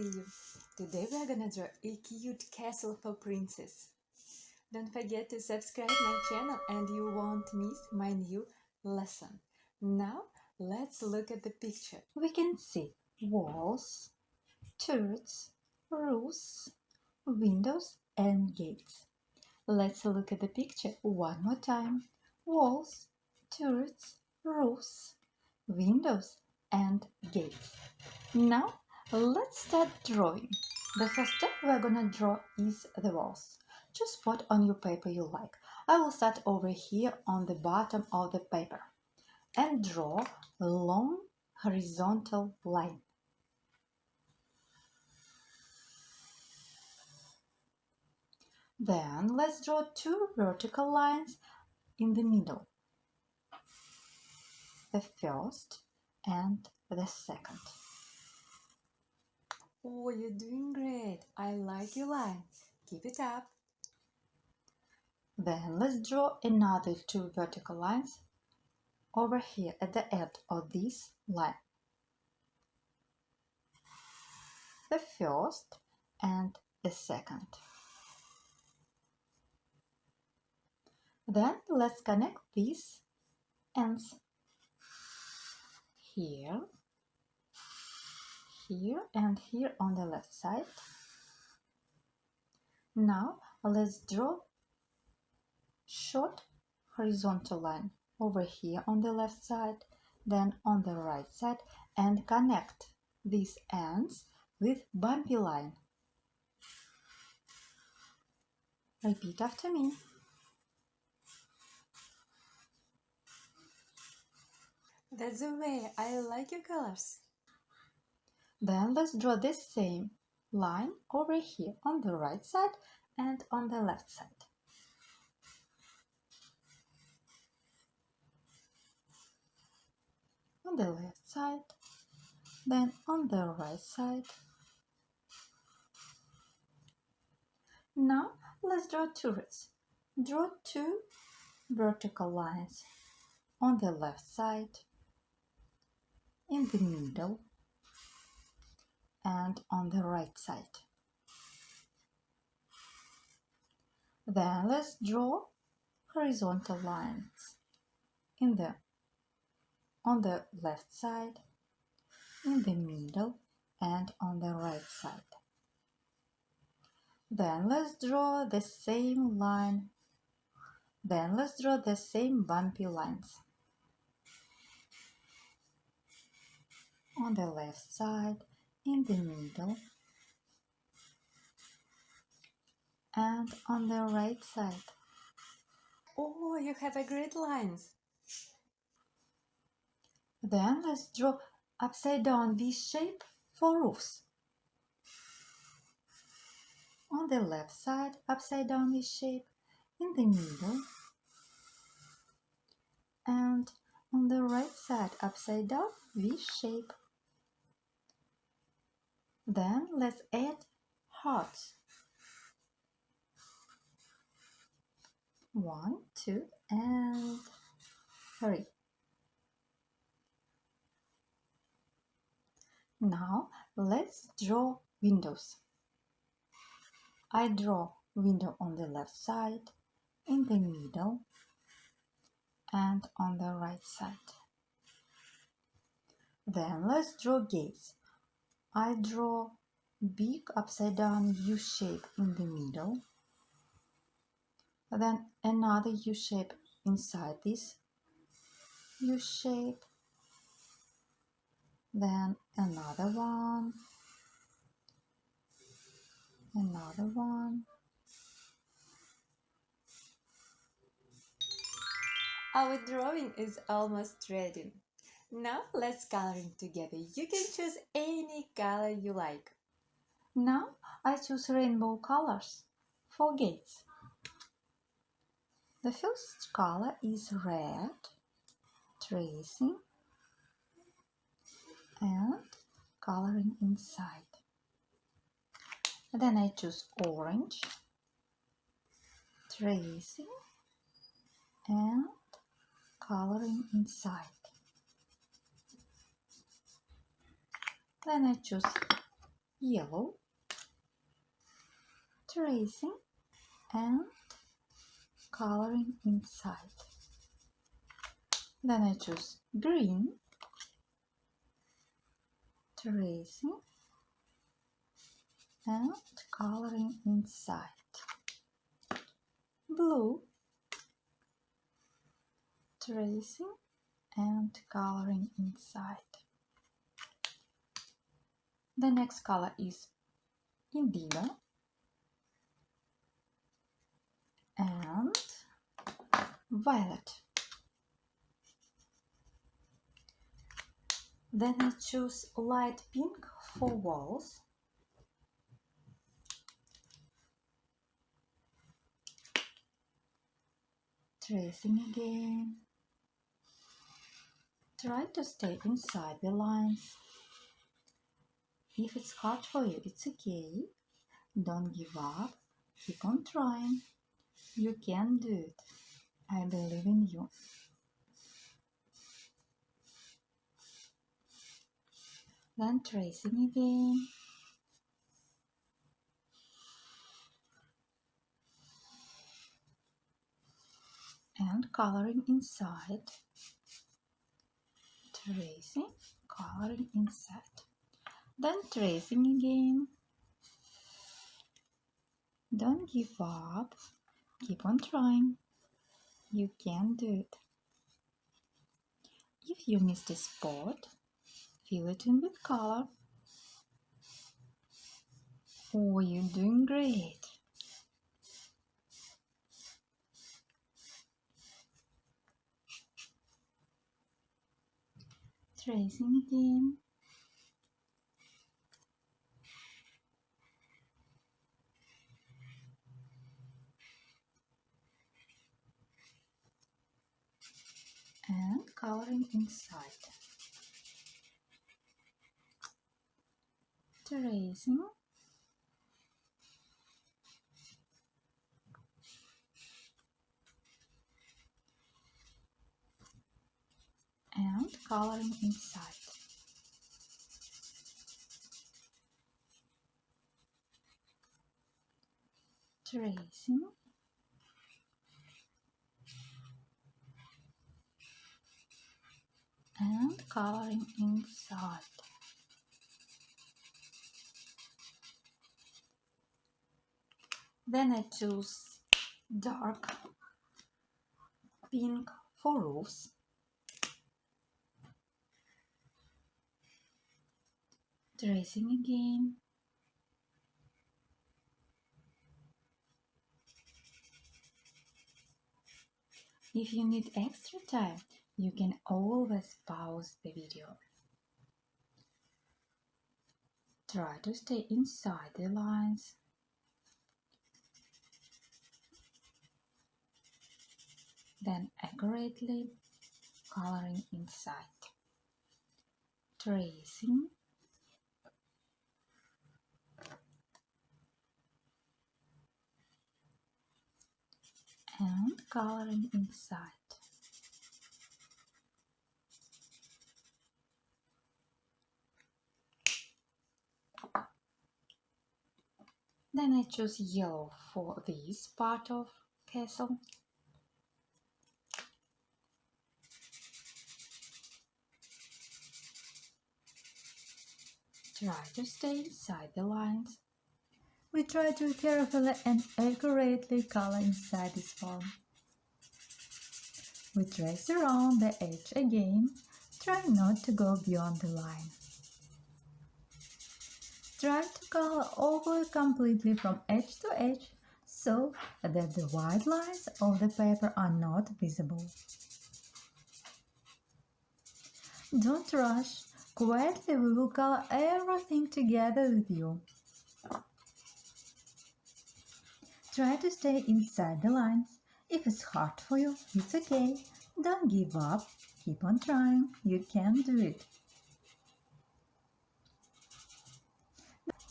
see you. Today we are gonna draw a cute castle for princess. Don't forget to subscribe my channel and you won't miss my new lesson. Now let's look at the picture. We can see walls, turrets, roofs, windows and gates. Let's look at the picture one more time. Walls, turrets, roofs, windows and gates. Now let's start drawing. The first step we're gonna draw is the walls. Choose what on your paper you like. I will start over here on the bottom of the paper and draw a long horizontal line. Then let's draw two vertical lines in the middle. The first and the second. Oh, you're doing great. I like your line. Keep it up. Then let's draw another two vertical lines over here at the end of this line. The first and the second. Then let's connect these ends. Here, here and here on the left side. Now let's draw short horizontal line over here on the left side, then on the right side, and connect these ends with bumpy line. Repeat after me. That's the way. I like your colors. Then let's draw the same line over here on the right side and on the left side. On the left side, then on the right side. Now let's draw turrets. Draw two vertical lines on the left side, in the middle, and on the right side. Then let's draw horizontal lines on the left side, in the middle, and on the right side. Then let's draw the same line. Then let's draw the same bumpy lines on the left side, in the middle, and on the right side. Oh, you have a great lines. Then let's draw upside down V shape for roofs. On the left side, upside down V shape, in the middle, and on the right side, upside down V shape. Then let's add hearts. 1, 2, and 3. Now let's draw windows. I draw window on the left side, in the middle, and on the right side. Then let's draw gates. I draw big upside down U shape in the middle, then another U shape inside this U shape, then another one, another one. Our drawing is almost ready. Now let's coloring together. You can choose any color you like. Now I choose rainbow colors for gates. The first color is red, tracing and coloring inside. Then I choose orange, tracing and coloring inside. Then I choose yellow, tracing and coloring inside. Then I choose green, tracing and coloring inside. Blue, tracing and coloring inside. The next color is indigo and violet. Then I choose light pink for walls. Tracing again. Try to stay inside the lines. If it's hard for you, it's okay. Don't give up. Keep on trying. You can do it. I believe in you. Then tracing again. And coloring inside. Tracing, coloring inside. Then tracing again. Don't give up. Keep on trying. You can do it. If you missed a spot, fill it in with color. Oh, you're doing great. Tracing again. And coloring inside. Tracing. And coloring inside. Tracing. And coloring inside. Then I choose dark pink for roofs. Tracing again. If you need extra time, you can always pause the video. Try to stay inside the lines. Then accurately coloring inside. Tracing. And coloring inside. Then I choose yellow for this part of castle. Try to stay inside the lines. We try to carefully and accurately color inside this form. We trace around the edge again, try not to go beyond the line. Try to color over completely from edge to edge so that the white lines of the paper are not visible. Don't rush. Quietly we will color everything together with you. Try to stay inside the lines. If it's hard for you, it's okay. Don't give up. Keep on trying. You can do it.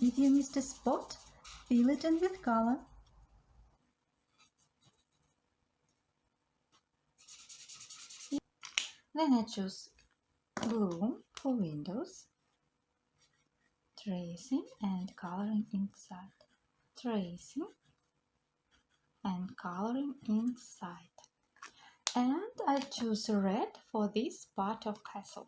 If you missed a spot, fill it in with color. Then I choose blue for windows. tracing and coloring inside, tracing and coloring inside. And I choose red for this part of castle.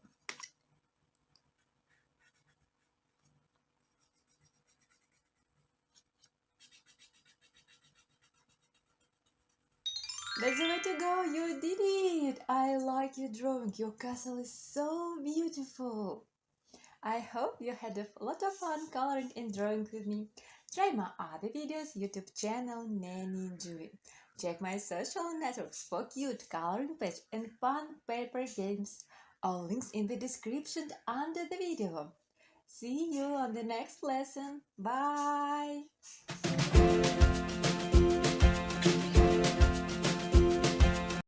That's the way to go, you did it! I like your drawing, your castle is so beautiful. I hope you had a lot of fun coloring and drawing with me. Try my other videos, YouTube channel Nanny Julie. Check my social networks for cute coloring page and fun paper games. All links in the description under the video. See you on the next lesson. Bye!